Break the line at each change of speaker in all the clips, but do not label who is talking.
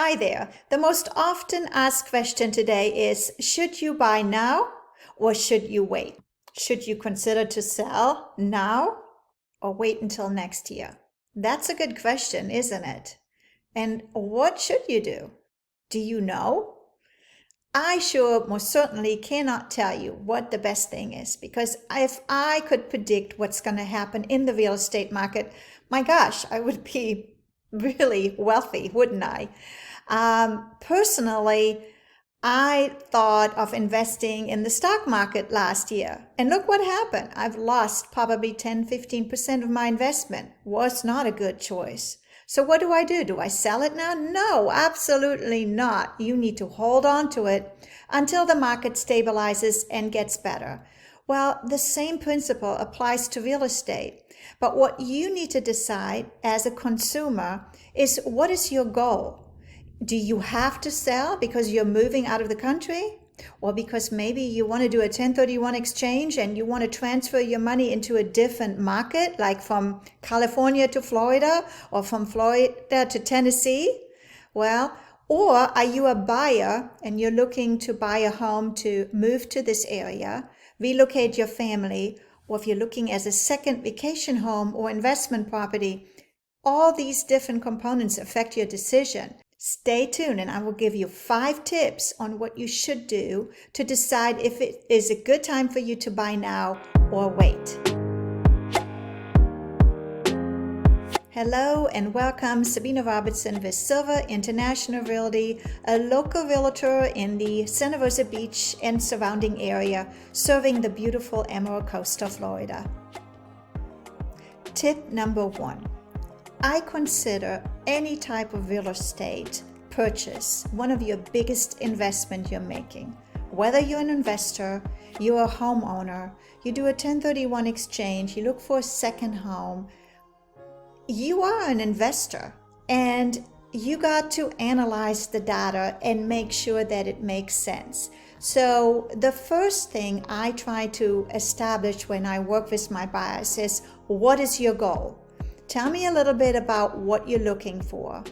Hi there. The most often asked question today is, should you buy now or should you wait? Should you consider to sell now or wait until next year? That's a good question, isn't it? And what should you do? Do you know? I sure most certainly cannot tell you what the best thing is, because if I could predict what's going to happen in the real estate market, my gosh, I would be really wealthy, wouldn't I? Personally, I thought of investing in the stock market last year. And look what happened. I've lost probably 10-15% of my investment. Was not a good choice. So what do I do? Do I sell it now? No, absolutely not. You need to hold on to it until the market stabilizes and gets better. Well, the same principle applies to real estate. But what you need to decide as a consumer is, what is your goal? Do you have to sell because you're moving out of the country? Or because maybe you want to do a 1031 exchange and you want to transfer your money into a different market, like from California to Florida or from Florida to Tennessee? Well, or are you a buyer and you're looking to buy a home to move to this area, relocate your family, or if you're looking as a second vacation home or investment property? All these different components affect your decision. Stay tuned and I will give you 5 tips on what you should do to decide if it is a good time for you to buy now or wait. Hello and welcome. Sabine Robertson with Silver International Realty, a local realtor in the Rosa Beach and surrounding area, serving the beautiful Emerald Coast of Florida. Tip number 1. I consider any type of real estate purchase one of your biggest investment you're making. Whether you're an investor, you're a homeowner, you do a 1031 exchange, you look for a second home, you are an investor and you got to analyze the data and make sure that it makes sense. So the first thing I try to establish when I work with my buyers is, what is your goal? Tell me a little bit about what you're looking for,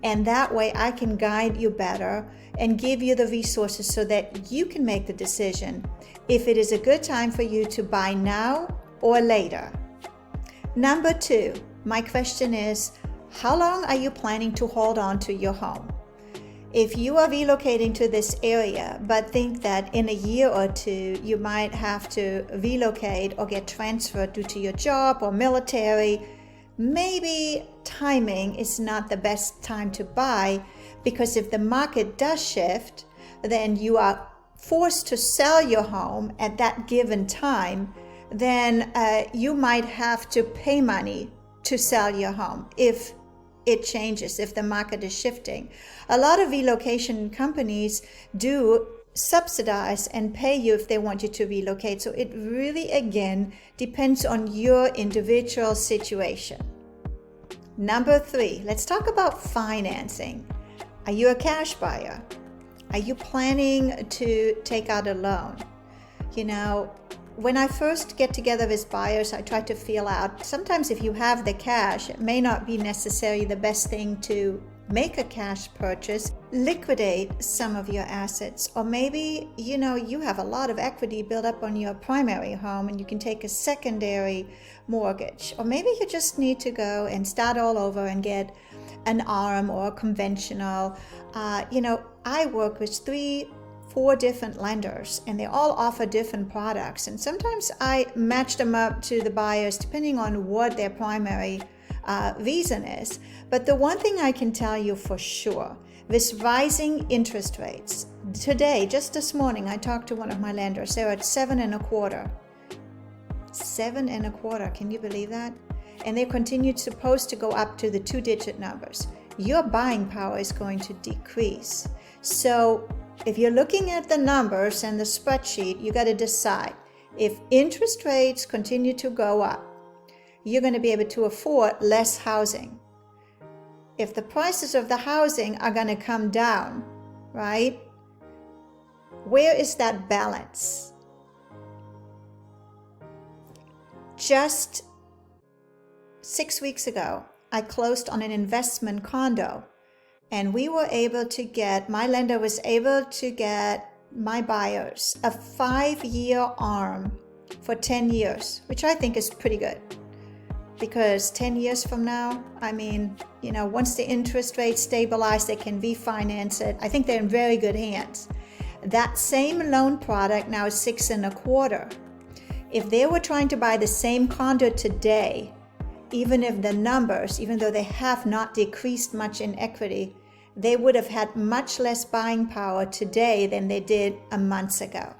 and that way I can guide you better and give you the resources so that you can make the decision if it is a good time for you to buy now or later. Number 2, my question is, how long are you planning to hold on to your home? If you are relocating to this area but think that in a year or 2 you might have to relocate or get transferred due to your job or military, maybe timing is not the best time to buy, because if the market does shift, then you are forced to sell your home at that given time, then you might have to pay money to sell your home if it changes, if the market is shifting. A lot of relocation companies do subsidize and pay you if they want you to relocate. So it really, again, depends on your individual situation. Number 3, let's talk about financing. Are you a cash buyer? Are you planning to take out a loan? You know, when I first get together with buyers, I try to feel out, sometimes if you have the cash, it may not be necessarily the best thing to make a cash purchase. Liquidate some of your assets, or maybe you have a lot of equity built up on your primary home and you can take a secondary mortgage, or maybe you just need to go and start all over and get an ARM or a conventional. I work with 3-4 different lenders and they all offer different products, and sometimes I match them up to the buyers depending on what their primary reason is. But the one thing I can tell you for sure, with rising interest rates, today, just this morning, I talked to one of my lenders. They're at 7.25%. 7.25%, can you believe that? And they continue supposed to go up to the 2-digit numbers. Your buying power is going to decrease. So if you're looking at the numbers and the spreadsheet, you got to decide, if interest rates continue to go up, you're going to be able to afford less housing. If the prices of the housing are going to come down, right? Where is that balance? Just 6 weeks ago, I closed on an investment condo And we were able to get, my lender was able to get my buyers a 5-year ARM for 10 years, which I think is pretty good. Because 10 years from now, I mean, you know, once the interest rates stabilize, they can refinance it. I think they're in very good hands. That same loan product now is 6.25. If they were trying to buy the same condo today, even if the numbers, even though they have not decreased much in equity, they would have had much less buying power today than they did a month ago.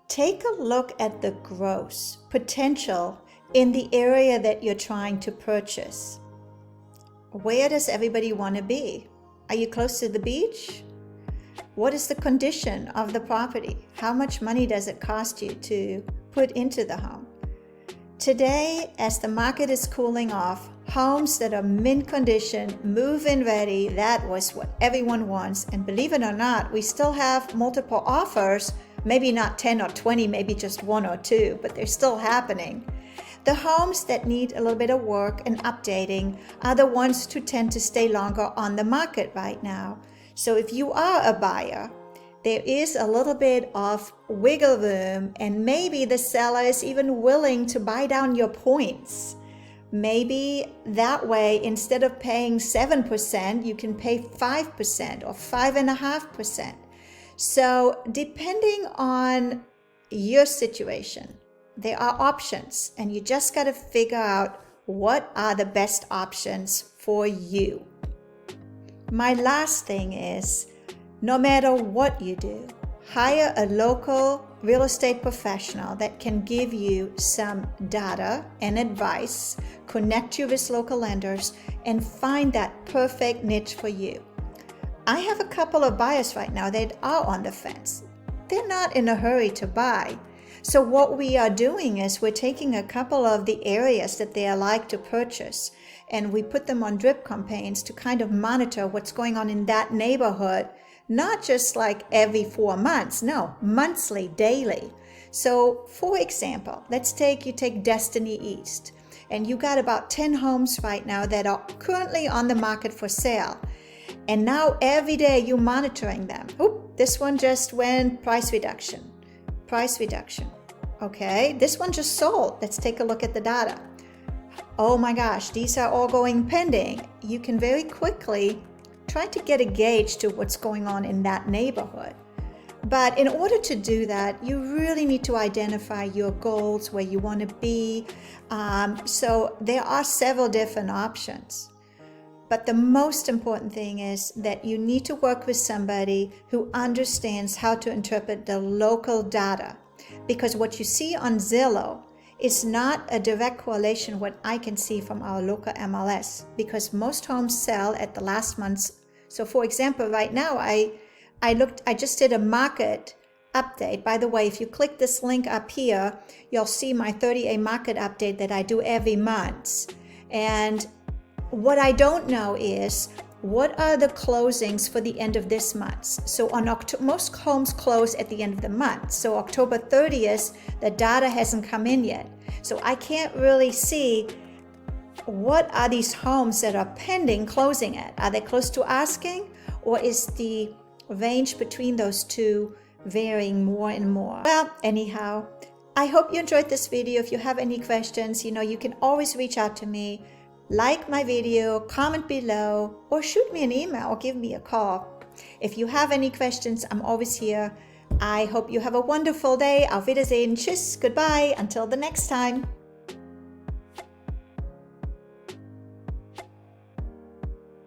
Take a look at the gross potential in the area that you're trying to purchase. Where does everybody want to be? Are you close to the beach? What is the condition of the property? How much money does it cost you to put into the home? Today, as the market is cooling off, homes that are mint condition, move-in ready, that was what everyone wants. And believe it or not, we still have multiple offers, maybe not 10 or 20, maybe just 1 or 2, but they're still happening. The homes that need a little bit of work and updating are the ones who tend to stay longer on the market right now. So if you are a buyer, there is a little bit of wiggle room, and maybe the seller is even willing to buy down your points. Maybe that way, instead of paying 7%, you can pay 5% or 5.5%. So depending on your situation, there are options, and you just got to figure out what are the best options for you. My last thing is, no matter what you do, hire a local real estate professional that can give you some data and advice, connect you with local lenders, and find that perfect niche for you. I have a couple of buyers right now that are on the fence. They're not in a hurry to buy. So what we are doing is we're taking a couple of the areas that they like to purchase, and we put them on drip campaigns to kind of monitor what's going on in that neighborhood. Not just like every 4 months, no, monthly, daily. So for example, you take Destin East, and you got about 10 homes right now that are currently on the market for sale. And now every day you're monitoring them. Oop, this one just went price reduction. Okay, this one just sold. Let's take a look at the data. Oh my gosh, these are all going pending. You can very quickly try to get a gauge to what's going on in that neighborhood. But in order to do that, you really need to identify your goals, where you want to be. So there are several different options. But the most important thing is that you need to work with somebody who understands how to interpret the local data. Because what you see on Zillow is not a direct correlation what I can see from our local MLS, because most homes sell at the last month's. So for example, right now I just did a market update. By the way, if you click this link up here, you'll see my 30-day market update that I do every month. And what I don't know is, what are the closings for the end of this month? So on most homes close at the end of the month. So October 30th, the data hasn't come in yet. So I can't really see what are these homes that are pending closing at. Are they close to asking, or is the range between those two varying more and more? Well, anyhow, I hope you enjoyed this video. If you have any questions, you can always reach out to me. Like my video, comment below, or shoot me an email or give me a call. If you have any questions, I'm always here. I hope you have a wonderful day. Auf Wiedersehen. Tschüss. Goodbye. Until the next time.